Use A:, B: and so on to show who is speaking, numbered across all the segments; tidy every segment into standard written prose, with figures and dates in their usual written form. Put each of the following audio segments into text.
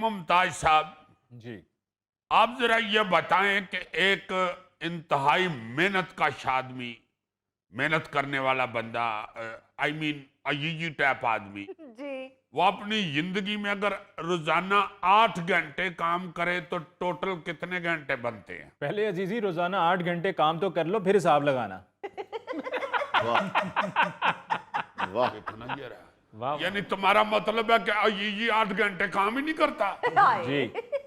A: मुमताज साहब,
B: जी।
A: आप जरा ये बताएं कि एक इंतहाई मेहनत आदमी, मेहनत करने वाला बंदा, आई मीन अय्यी टाइप आदमी,
C: जी।
A: वो अपनी जिंदगी में अगर रोजाना 8 घंटे काम करे तो टोटल कितने घंटे बनते हैं?
B: पहले अजीजी रोजाना 8 घंटे काम तो कर लो, फिर हिसाब लगाना।
D: वाह
A: कितना ये रहा?
B: वाह।
A: यानी तुम्हारा मतलब है कि अय्यी 8 घंटे काम ही नहीं करता?
B: जी।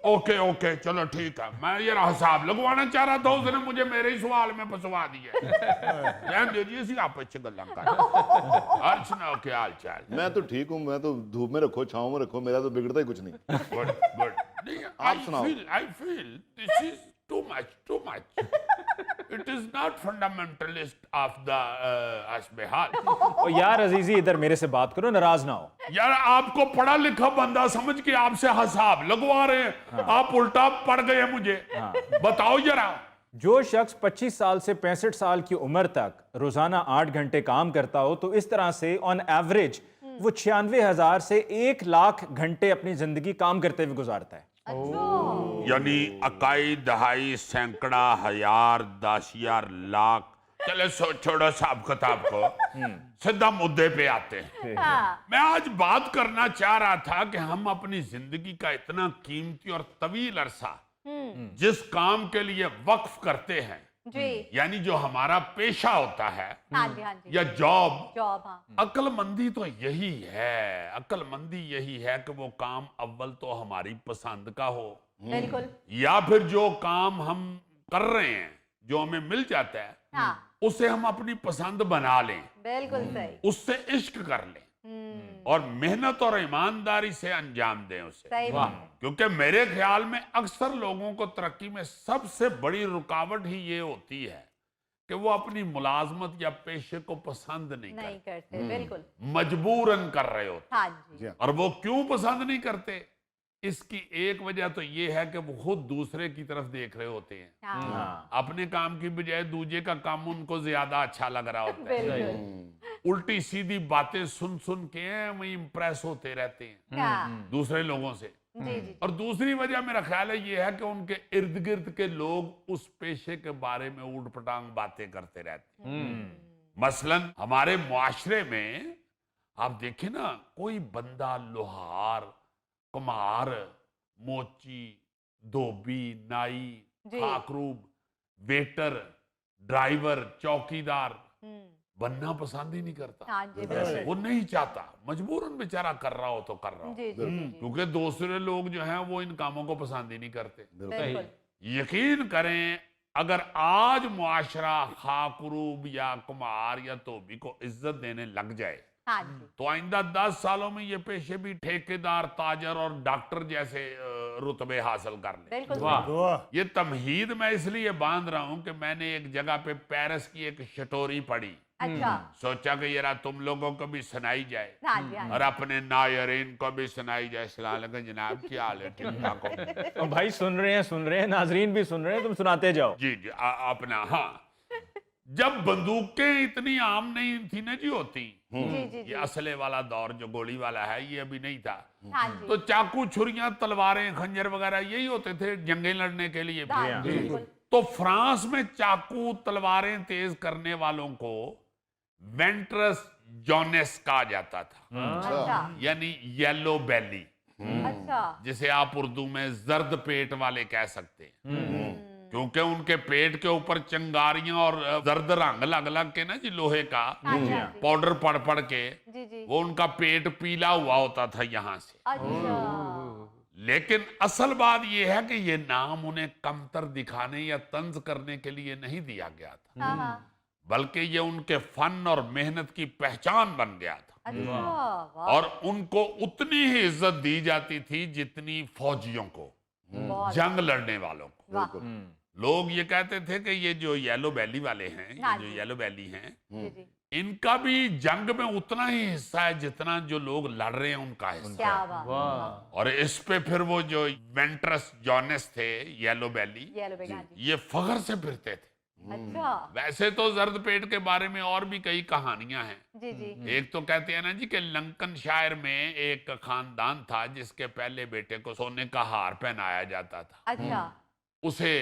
A: ओके ओके, चलो ठीक है। मैं ये हिसाब लगवाना चाह रहा था, उसने मुझे मेरे ही सवाल में फंसवा दिया। ध्यान दीजिए, सी आप अच्छे गल्ला कर। और सुनाओ क्या हाल चाल?
D: मैं तो ठीक हूँ। मैं तो धूप में रखो, छांव में रखो, मेरा तो बिगड़ता ही कुछ नहीं।
A: Good good.
D: आप सुनाओ।
A: I feel this is too much. It is not fundamentalist of the असबहाल।
B: ओ यार अजीजी, इधर मेरे से बात करो, नाराज ना हो।
A: यार, आपको पढ़ा लिखा बंदा समझ के आपसे हिसाब लगवा रहे हैं।
B: हाँ।
A: आप उल्टा पड़ गए मुझे।
B: हाँ।
A: बताओ जरा।
B: जो शख्स 25 साल से 65 साल की उम्र तक रोजाना 8 घंटे काम करता हो, तो इस तरह से ऑन एवरेज वो 96,000 से 1 लाख घंटे अपनी जिंदगी काम करते हुए गुजारता है।
A: यानी इकाई, दहाई, सैकड़ा, हजार, 10,000, लाख। चले छोड़ो साहब किताब को, सीधा मुद्दे पे आते हैं।
C: हाँ।
A: मैं आज बात करना चाह रहा था कि हम अपनी जिंदगी का इतना कीमती और तवील अरसा जिस काम के लिए वक्फ करते हैं,
C: जी।
A: यानी जो हमारा पेशा होता है
C: हाँ जी, हाँ जी।
A: या जॉब,
C: जॉब, हाँ।
A: अक्लमंदी तो यही है। अक्लमंदी यही है कि वो काम अव्वल तो हमारी पसंद का हो,
C: बिल्कुल।
A: या फिर जो काम हम कर रहे हैं, जो हमें मिल जाता है,
C: हाँ,
A: उसे हम अपनी पसंद बना लें,
C: बिल्कुल सही।
A: उससे इश्क कर लें और मेहनत और ईमानदारी से अंजाम दें उसे।
C: सही बात है।
A: क्योंकि मेरे ख्याल में अक्सर लोगों को तरक्की में सबसे बड़ी रुकावट ही ये होती है कि वो अपनी मुलाजमत या पेशे को पसंद नहीं
C: नहीं
A: करते,
C: करते, बिल्कुल।
A: मजबूरन कर रहे होते।
C: हाँ जी।
A: और वो क्यों पसंद नहीं करते? इसकी एक वजह तो ये है कि वो खुद दूसरे की तरफ देख रहे होते हैं।
C: हाँ,
A: अपने काम की बजाय दूजे का काम उनको ज्यादा अच्छा लग रहा होता है।
C: बिल्कुल।
A: उल्टी सीधी बातें सुन सुन के वही इंप्रेस होते रहते हैं
C: हाँ,
A: दूसरे लोगों से।
C: जी जी।
A: और दूसरी वजह मेरा ख्याल है ये है कि उनके इर्द गिर्द के लोग उस पेशे के बारे में ऊट पटांग बातें करते रहते हैं। मसलन हमारे मुआशरे में आप देखें ना, कोई बंदा लोहार, कुम्हार, मोची, धोबी, नाई,
C: जी।
A: खाकरूब, वेटर, ड्राइवर, चौकीदार बनना पसंद ही नहीं करता।
C: हाँ जी, बिल्कुल।
A: वो नहीं चाहता, मजबूरन बेचारा कर रहा हो तो कर रहा हो,
C: जी जी जी।
A: क्योंकि दूसरे लोग जो हैं वो इन कामों को पसंद ही नहीं करते।
C: बिल्कुल।
A: यकीन करें, अगर आज मुआशरा खाकरूब या कुम्हार या धोबी को इज्जत देने लग जाए,
C: हाँ जी।
A: तो आइंदा 10 सालों में ये पेशे भी ठेकेदार, ताजर और डॉक्टर जैसे रुतबे हासिल कर ले।
C: बिल्कुल
B: वाह।
C: सही।
A: ये तमहीद मैं इसलिए बांध रहा हूं कि मैंने एक जगह पे पेरिस की एक शटोरी पढ़ी।
C: अच्छा।
A: सोचा कि यार तुम लोगों को भी सुनाई जाए
C: हाँ जी, हाँ
A: और अपने नायरीन को भी सुनाई जाए। सलाम अलैकुम जनाब, क्या हाल है? ठीक ठाक हो?
B: तो भाई सुन रहे हैं, नाजरीन भी सुन रहे हैं, तुम सुनाते जाओ।
A: जी जी। अपना, हाँ, जब बंदूकें इतनी आम नहीं थी ना जी होती,
C: जी जी
A: ये
C: जी।
A: असले वाला दौर जो गोली वाला है ये अभी नहीं था,
C: हाँ
A: तो
C: जी।
A: चाकू, छुरियां, तलवारें, खंजर वगैरह यही होते थे जंगें लड़ने के लिए।
C: हाँ जी, बिल्कुल।
A: तो फ्रांस में चाकू तलवारें तेज करने वालों को वेंट्रस जॉनेस कहा जाता था,
C: अच्छा
A: यानी येलो बेली,
C: अच्छा।
A: जिसे आप उर्दू में जर्द पेट वाले कह सकते हैं। क्योंकि उनके पेट के ऊपर चिंगारियां और जर्द रंग लग लग के ना जी, लोहे का
C: हाँ जी, हाँ जी।
A: पाउडर पड़ पड़ के
C: जी जी।
A: वो उनका पेट पीला हुआ होता था यहां से।
C: अच्छा।
A: लेकिन असल बात यह है कि ये नाम उन्हें कमतर दिखाने या तंज करने के लिए नहीं दिया गया था,
C: हाँ हाँ।
A: बल्कि ये उनके फन और मेहनत की पहचान बन गया था।
C: अच्छा, वाह।
A: और उनको उतनी ही इज्जत दी जाती थी जितनी फौजियों को,
C: बहुत।
A: जंग लड़ने वालों को।
C: वाह।
A: लोग ये कहते थे कि ये जो येलो बैली वाले हैं,
C: हाँ
A: ये जो
C: जी।
A: येलो बैली हैं,
C: जी जी।
A: इनका भी जंग में उतना ही हिस्सा है जितना जो लोग लड़ रहे हैं उनका हिस्सा
C: क्या
A: है।
C: बात।
B: वाह।
A: और इस पे फिर वो जो वेंट्रस जॉनेस थे, येलो बैली,
C: ये लो बेटा जी।
A: ये फख्र से फिरते थे
C: अच्छा
A: वैसे तो जर्द पेट के बारे में और भी कई कहानियां हैं।
C: जी जी
A: एक तो कहते हैं ना जी कि लंकनशायर में एक खानदान था जिसके पहले बेटे को सोने का हार पहनाया जाता था।
C: अच्छा
A: उसे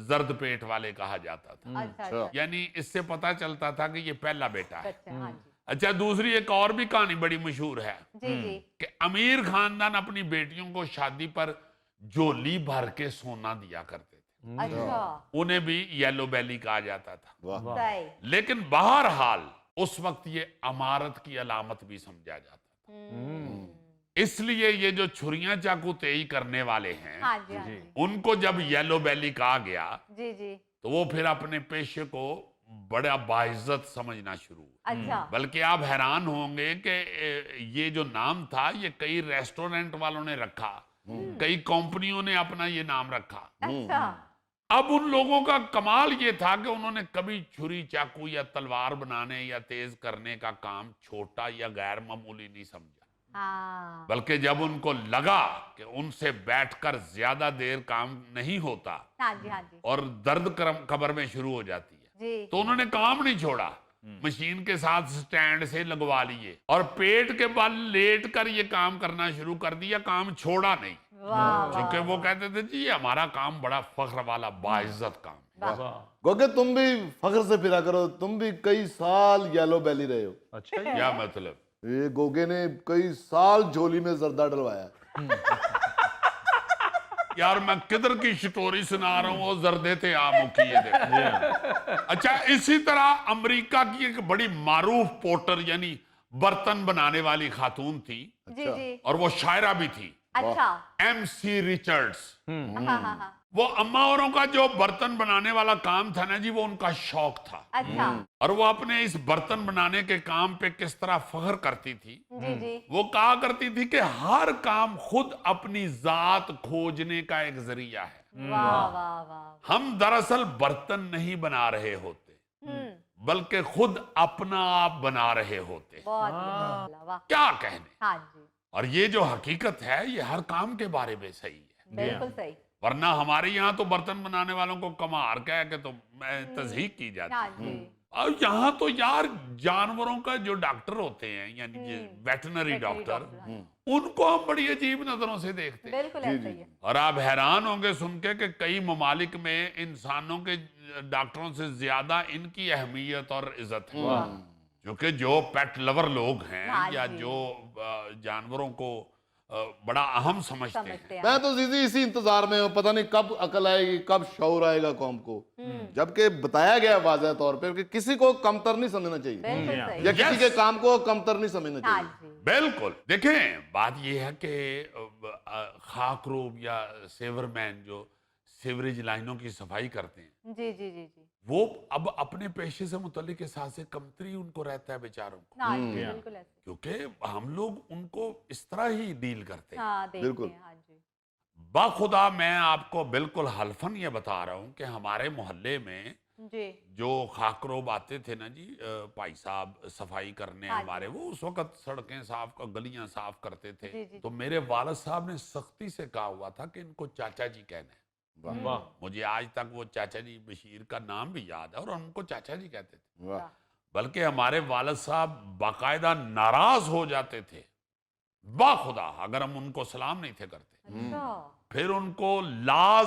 A: जर्द पेट वाले कहा जाता था।
C: अच्छा अच्छा
A: यानी इससे पता चलता था कि ये पहला बेटा है।
C: बच्चा हाँ जी
A: अच्छा, दूसरी एक और भी कहानी बड़ी मशहूर है
C: जी जी
A: कि अमीर खानदान अपनी बेटियों को शादी पर झोली भर के सोना दिया करते थे।
C: अच्छा
A: उन्हें भी येलो बैली कहा जाता था।
D: वाह
C: सही
A: लेकिन बहरहाल उस वक्त ये अमारत की अलामत भी समझा जाता था। इसलिए ये जो छुरियां चाकू तेई करने वाले हैं,
C: हाँ जी हाँ जी
A: उनको जब येलो बैली कहा गया
C: जी जी
A: तो वो फिर अपने पेशे को बड़ा बाइज्जत समझना शुरू हुआ।
C: अच्छा
A: बल्कि आप हैरान होंगे कि ये जो नाम था ये कई रेस्टोरेंट वालों ने रखा, कई कंपनियों ने अपना ये नाम रखा।
C: अच्छा
A: अब उन लोगों का कमाल ये था कि उन्होंने कभी छुरी चाकू या तलवार बनाने या तेज करने का काम छोटा या गैर मामूली नहीं समझा।
C: हाँ
A: बल्कि जब उनको लगा कि उनसे बैठकर ज्यादा देर काम नहीं होता
C: हाँ जी
A: और दर्द कमर में शुरू हो जाती है,
C: जी
A: तो उन्होंने काम नहीं छोड़ा, मशीन के साथ स्टैंड से लगवा लिए और पेट के बल लेट कर ये काम करना शुरू कर दिया, काम छोड़ा नहीं।
C: वाह
A: क्योंकि वो कहते थे जी ये हमारा काम बड़ा फख्र वाला बाइज्जत काम है।
D: गोगे तुम भी फख्र से फिरा करो, तुम भी कई साल येलो बैली रहे हो।
B: अच्छा जी।
A: क्या मतलब?
D: ये गोगे ने कई साल झोली में जर्दा डलवाया।
A: यार मैं किधर की स्टोरी सुना रहा हूँ, वो जर्दे थे आमों की ये देखो। अच्छा, इसी तरह अमेरिका की एक बड़ी मारूफ पोर्टर यानी बर्तन बनाने वाली खातून थी
C: जी जी
A: और वो शायरा भी थी,
C: अच्छा
A: MC रिचर्ड्स।
C: हाँ हाँ हाँ
A: वो अम्मा औरों का जो बर्तन बनाने वाला काम था ना जी, वो उनका शौक था
C: अच्छा
A: और वो अपने इस बर्तन बनाने के काम पे किस तरह फख्र करती थी।
C: जी जी
A: वो कहा करती थी कि हर काम खुद अपनी जात खोजने का एक जरिया है।
C: वाह वाह वाह
A: हम दरअसल बर्तन नहीं बना रहे होते, बल्कि खुद अपना आप बना रहे होते।
C: बहुत बढ़िया, वाह
A: क्या कहने।
C: हाँ जी
A: और ये जो हकीकत है ये हर काम के बारे में सही है,
C: बिल्कुल सही
A: वरना हमारे यहाँ तो बर्तन बनाने वालों को कमार कह के तो तजहीक की जाती
C: हाँ
A: है।
C: जी
A: और यहाँ तो यार जानवरों का जो डॉक्टर होते हैं यानी वेटनरी
C: वेटनरी
A: डॉक्टर,
C: डॉक्टर, हाँ।
A: उनको हम बड़ी अजीब नजरों से देखते हैं।
C: बिल्कुल ऐसा ही है
A: और आप हैरान होंगे सुन के कि कई ममालिक में इंसानों के डॉक्टरों से ज्यादा इनकी अहमियत और इज्जत है। क्योंकि जो पेट लवर लोग हैं
C: हाँ
A: या
C: जी।
A: जो जानवरों को बड़ा अहम समझते हैं,
C: समझते हैं
D: मैं तो जीजी इसी इंतजार में हूँ, पता नहीं कब अकल आएगी, कब शौर आएगा कौम को। जबकि बताया गया वाज़ह तौर पे कि किसी को कमतर नहीं समझना चाहिए
C: बिल्कुल सही
D: या किसी
A: Yes.
D: के काम को कमतर नहीं समझना
C: हाँ
D: चाहिए।
C: जी
A: बिल्कुल। देखें, बात यह है कि खाकरूब या सेवरमैन जो सीवरेज लाइनों की सफाई करते हैं,
C: जी जी जी जी
A: वो अब अपने पेशे से मुतल्लिक एहसास से कमतरी उनको रहता है बेचारों को,
C: हाँ जी बिल्कुल ऐसे
A: क्योंकि हम लोग उनको इस तरह ही डील करते हैं।
C: हाँ देखते
D: बिल्कुल।
C: हैं हाँ जी
A: बाखुदा मैं आपको बिल्कुल हल्फन ये बता रहा हूँ कि हमारे मोहल्ले में
C: जी
A: जो खाकरोब आते थे ना जी, भाई साहब सफाई करने
C: हाँ जी।
A: हमारे, वो उस वक्त सड़कें साफ गलियां साफ करते थे।
C: जी, जी,
A: तो मेरे वालिद साहब ने सख्ती से कहा हुआ था कि इनको चाचा जी कहना है।
B: वाह
A: मुझे आज तक वो चाचा जी बशीर का नाम भी याद है और उनको चाचा जी कहते थे।
D: वाह।
A: बल्कि हमारे वालिद साहब बाकायदा नाराज हो जाते थे बाखुदा अगर हम उनको सलाम नहीं थे करते,
C: अच्छा
A: फिर उनको लाज